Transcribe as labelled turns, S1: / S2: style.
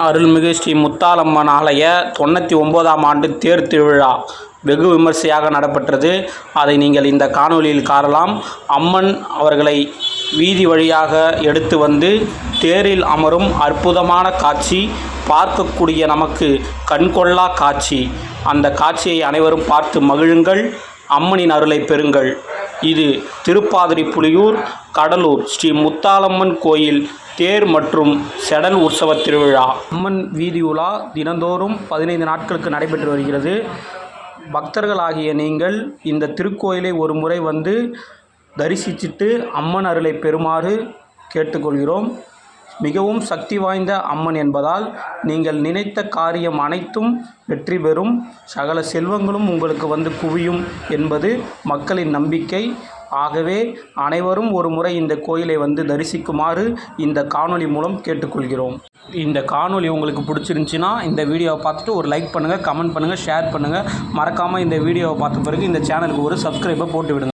S1: அருள்மிகு ஸ்ரீ முத்தாலம்மன் ஆலய 99ஆம் ஆண்டு தேர் திருவிழா வெகு விமர்சையாக நடைபெற்றது. அதை நீங்கள் இந்த காணொளியில் காணலாம். அம்மன் அவர்களை வீதி வழியாக எடுத்து வந்து தேரில் அமரும் அற்புதமான காட்சி, பார்க்கக்கூடிய நமக்கு கண்கொள்ளா காட்சி. அந்த காட்சியை அனைவரும் பார்த்து மகிழுங்கள், அம்மனின் அருளை பெறுங்கள். இது திருப்பாதிரிப்புலியூர் கடலூர் ஸ்ரீ முத்தாலம்மன் கோயில் தேர் மற்றும் செடல் உற்சவ திருவிழா. அம்மன் வீதி உலா தினந்தோறும் 15 நாட்களுக்கு நடைபெற்று வருகிறது. பக்தர்களாகிய நீங்கள் இந்த திருக்கோயிலை ஒரு முறை வந்து தரிசிச்சுட்டு அம்மன் அருளை பெறுமாறு கேட்டுக்கொள்கிறோம். மிகவும் சக்தி வாய்ந்த அம்மன் என்பதால் நீங்கள் நினைத்த காரியம் அனைத்தும் வெற்றி பெறும், சகல செல்வங்களும் உங்களுக்கு வந்து குவியும் என்பது மக்களின் நம்பிக்கை. ஆகவே அனைவரும் ஒரு முறை இந்த கோயிலை வந்து தரிசிக்குமாறு இந்த காணொளி மூலம் கேட்டுக்கொள்கிறோம். இந்த காணொளி உங்களுக்கு பிடிச்சிருந்துச்சின்னா இந்த வீடியோவை பார்த்துட்டு ஒரு லைக் பண்ணுங்கள், கமெண்ட் பண்ணுங்கள், ஷேர் பண்ணுங்கள். மறக்காமல் இந்த வீடியோவை பார்த்த பிறகு இந்த சேனலுக்கு ஒரு சப்ஸ்கிரைபை போட்டு விடுங்க.